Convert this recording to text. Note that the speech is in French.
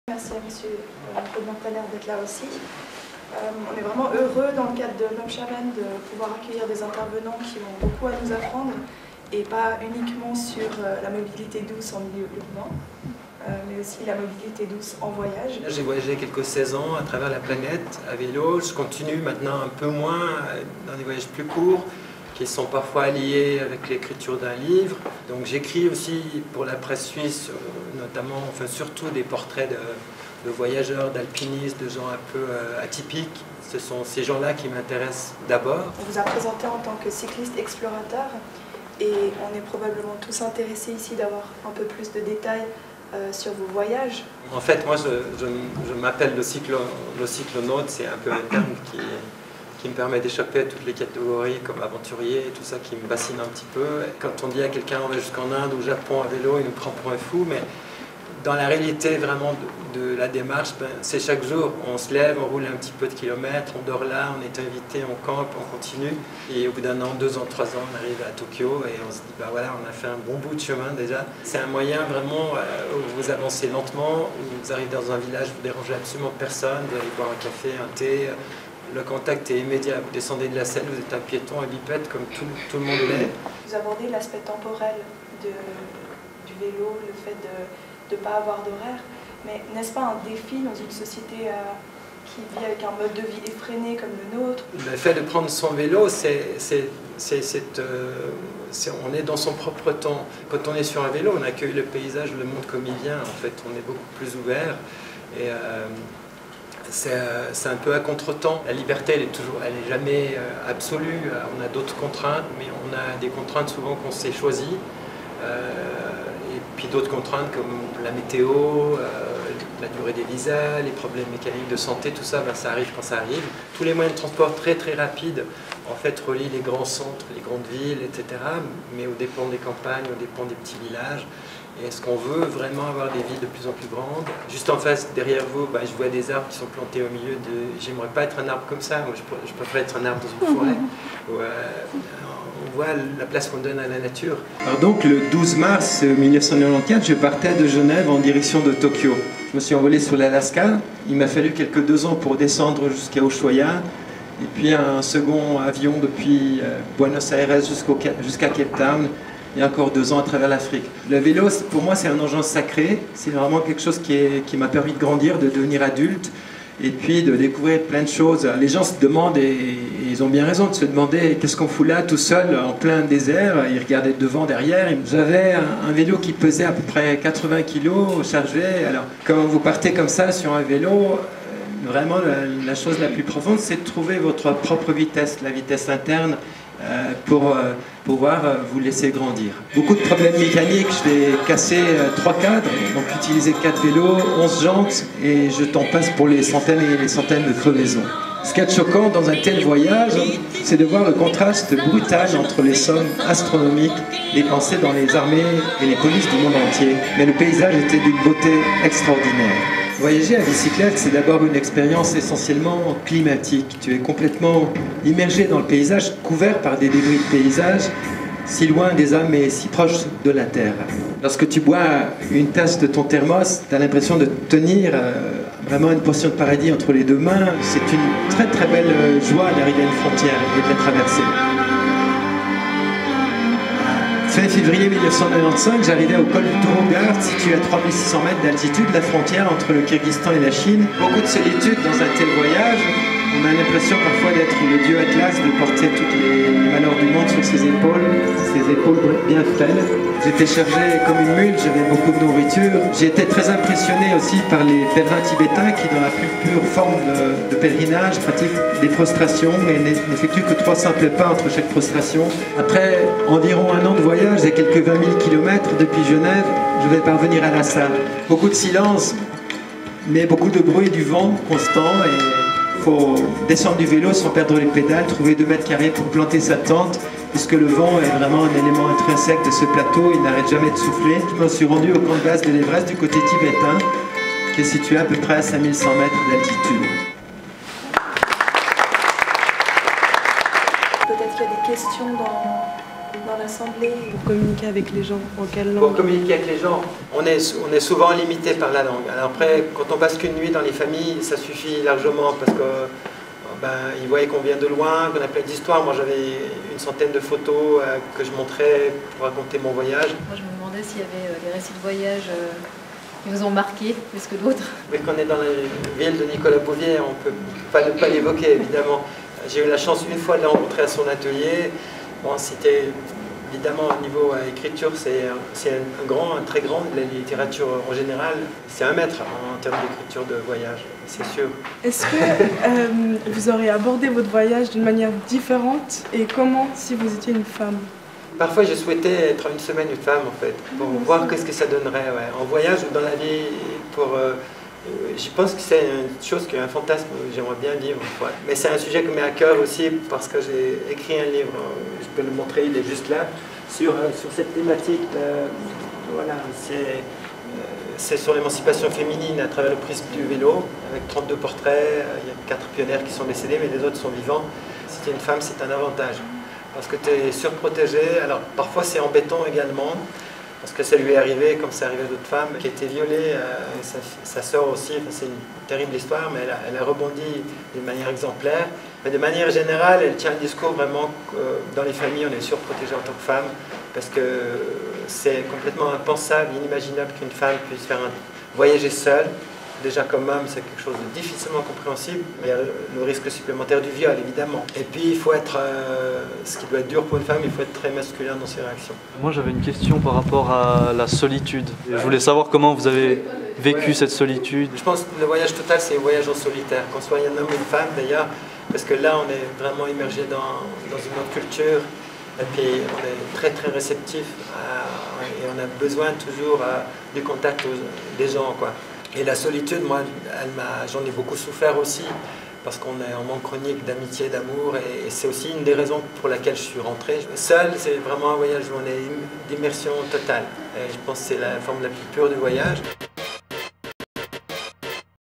Merci à M. Claude d'être là aussi. On est vraiment heureux dans le cadre de Longshaven de pouvoir accueillir des intervenants qui ont beaucoup à nous apprendre et pas uniquement sur la mobilité douce en milieu urbain, mais aussi la mobilité douce en voyage. J'ai voyagé quelques 16 ans à travers la planète à vélo. Je continue maintenant un peu moins dans des voyages plus courts qui sont parfois liés avec l'écriture d'un livre. Donc j'écris aussi pour la presse suisse, notamment, enfin surtout des portraits de voyageurs, d'alpinistes, de gens un peu atypiques. Ce sont ces gens-là qui m'intéressent d'abord. On vous a présenté en tant que cycliste explorateur et on est probablement tous intéressés ici d'avoir un peu plus de détails sur vos voyages. En fait, moi je m'appelle le cyclonaute, c'est un peu un terme qui me permet d'échapper à toutes les catégories comme aventurier et tout ça qui me bassine un petit peu. Quand on dit à quelqu'un on va jusqu'en Inde ou au Japon à vélo, il nous prend pour un fou, mais dans la réalité vraiment de la démarche, c'est chaque jour, on se lève, on roule un petit peu de kilomètres, on dort là, on est invité, on campe, on continue. Et au bout d'un an, 2 ans, 3 ans, on arrive à Tokyo et on se dit, bah voilà, on a fait un bon bout de chemin déjà. C'est un moyen vraiment où vous avancez lentement, où vous arrivez dans un village, vous ne dérangez absolument personne, vous allez boire un café, un thé. Le contact est immédiat, vous descendez de la selle, vous êtes un piéton, un bipède comme tout le monde l'est. Vous abordez l'aspect temporel du vélo, le fait de ne pas avoir d'horaire, mais n'est-ce pas un défi dans une société qui vit avec un mode de vie effréné comme le nôtre? Le fait de prendre son vélo, on est dans son propre temps. Quand on est sur un vélo, on accueille le paysage, le monde comme il vient. En fait, on est beaucoup plus ouvert. Et c'est un peu à contre-temps. La liberté, elle est jamais absolue. On a d'autres contraintes, mais on a des contraintes souvent qu'on s'est choisies. Et puis d'autres contraintes comme la météo, la durée des visas, les problèmes mécaniques de santé, tout ça, ça arrive quand ça arrive. Tous les moyens de transport très rapides en fait relient les grands centres, les grandes villes, etc. Mais au dépend des campagnes, au dépend des petits villages. Et est-ce qu'on veut vraiment avoir des villes de plus en plus grandes? Juste en face, derrière vous, je vois des arbres qui sont plantés au milieu de... J'aimerais pas être un arbre comme ça, moi je préfère être un arbre dans une forêt. On voit la place qu'on donne à la nature. Alors donc le 12 mars 1994, je partais de Genève en direction de Tokyo. Je me suis envolé sur l'Alaska. Il m'a fallu quelques 2 ans pour descendre jusqu'à Ushuaia. Et puis un second avion depuis Buenos Aires jusqu'à Cape Town. Il y a encore 2 ans à travers l'Afrique. Le vélo, pour moi, c'est un engin sacré. C'est vraiment quelque chose qui m'a permis de grandir, de devenir adulte et puis de découvrir plein de choses. Les gens se demandent, et ils ont bien raison de se demander qu'est-ce qu'on fout là tout seul en plein désert. Ils regardaient devant, derrière. J'avais un vélo qui pesait à peu près 80 kg chargé. Alors, quand vous partez comme ça sur un vélo, vraiment la chose la plus profonde, c'est de trouver votre propre vitesse, la vitesse interne, pour pouvoir vous laisser grandir. Beaucoup de problèmes mécaniques, je vais casser 3 cadres, donc utiliser 4 vélos, 11 jantes, et je t'en passe pour les centaines et les centaines de crevaisons. Ce qui est choquant dans un tel voyage, c'est de voir le contraste brutal entre les sommes astronomiques dépensées dans les armées et les polices du monde entier. Mais le paysage était d'une beauté extraordinaire. Voyager à bicyclette, c'est d'abord une expérience essentiellement climatique. Tu es complètement immergé dans le paysage, couvert par des débris de paysage, si loin des hommes et si proche de la terre. Lorsque tu bois une tasse de ton thermos, tu as l'impression de tenir vraiment une portion de paradis entre les 2 mains. C'est une très belle joie d'arriver à une frontière et de la traverser. Fin février 1995, j'arrivais au col du Tourogard, situé à 3600 mètres d'altitude, la frontière entre le Kyrgyzstan et la Chine. Beaucoup de solitude dans un tel voyage. On a l'impression parfois d'être le dieu Atlas, de porter tous les malheurs du monde sur ses épaules bien frêles. J'étais chargé comme une mule, j'avais beaucoup de nourriture. J'ai été très impressionné aussi par les pèlerins tibétains qui, dans la plus pure forme de pèlerinage, pratiquent des prostrations mais n'effectuent que 3 simples pas entre chaque prostration. Après environ 1 an de voyage et quelques 20 000 km depuis Genève, je vais parvenir à Lhasa. Beaucoup de silence, mais beaucoup de bruit du vent constant. Il faut descendre du vélo sans perdre les pédales, trouver 2 mètres carrés pour planter sa tente, puisque le vent est vraiment un élément intrinsèque de ce plateau, il n'arrête jamais de souffler. Je me suis rendu au camp de base de l'Everest du côté tibétain, qui est situé à peu près à 5100 mètres d'altitude. Peut-être qu'il y a des questions dans la salle. rassembler. Pour communiquer avec les gens, en quelle langue? Pour communiquer avec les gens, on est souvent limité par la langue. Alors après, quand on passe qu'une nuit dans les familles, ça suffit largement parce que ils voyaient qu'on vient de loin, qu'on a plein d'histoires. Moi, j'avais une centaine de photos que je montrais pour raconter mon voyage. Moi, je me demandais s'il y avait des récits de voyage qui vous ont marqué plus que d'autres. Vu qu'on est dans la ville de Nicolas Bouvier, on ne peut pas ne pas l'évoquer, évidemment. J'ai eu la chance une fois de le rencontrer à son atelier. Bon, c'était évidemment au niveau écriture, c'est un très grand de la littérature en général. C'est un maître en termes d'écriture de voyage, c'est sûr. Est-ce que vous auriez abordé votre voyage d'une manière différente et comment si vous étiez une femme? Parfois, j'ai souhaité être une semaine une femme, en fait, pour voir qu'est-ce que ça donnerait en voyage ou dans la vie. Je pense que c'est une chose, un fantasme que j'aimerais bien vivre. Ouais. Mais c'est un sujet qui me met à cœur aussi parce que j'ai écrit un livre, je peux le montrer, il est juste là, sur cette thématique. Voilà, c'est sur l'émancipation féminine à travers le prisme du vélo, avec 32 portraits. Il y a 4 pionnières qui sont décédées, mais les autres sont vivants. Si tu es une femme, c'est un avantage. Parce que tu es surprotégée. Alors parfois c'est embêtant également, parce que ça lui est arrivé, comme c'est arrivé à d'autres femmes, qui a été violée, sa sœur aussi. Enfin, c'est une terrible histoire, mais elle a rebondi d'une manière exemplaire. Mais de manière générale, elle tient un discours vraiment que dans les familles, on est surprotégé en tant que femme, parce que c'est complètement impensable, inimaginable qu'une femme puisse voyager seule. Déjà comme homme, c'est quelque chose de difficilement compréhensible, mais il y a le risque supplémentaire du viol, évidemment. Et puis, il faut être, ce qui doit être dur pour une femme, il faut être très masculin dans ses réactions. Moi, j'avais une question par rapport à la solitude. Je voulais savoir comment vous avez vécu cette solitude. Je pense que le voyage total, c'est un voyage en solitaire, qu'on soit un homme ou une femme d'ailleurs, parce que là, on est vraiment immergé dans une autre culture, et puis on est très très réceptif, et on a besoin toujours du contact des gens, quoi. Et la solitude, moi, j'en ai beaucoup souffert aussi, parce qu'on est en manque chronique d'amitié, d'amour, et c'est aussi une des raisons pour laquelle je suis rentré. Seul, c'est vraiment un voyage où on est d'immersion totale. Et je pense que c'est la forme la plus pure du voyage.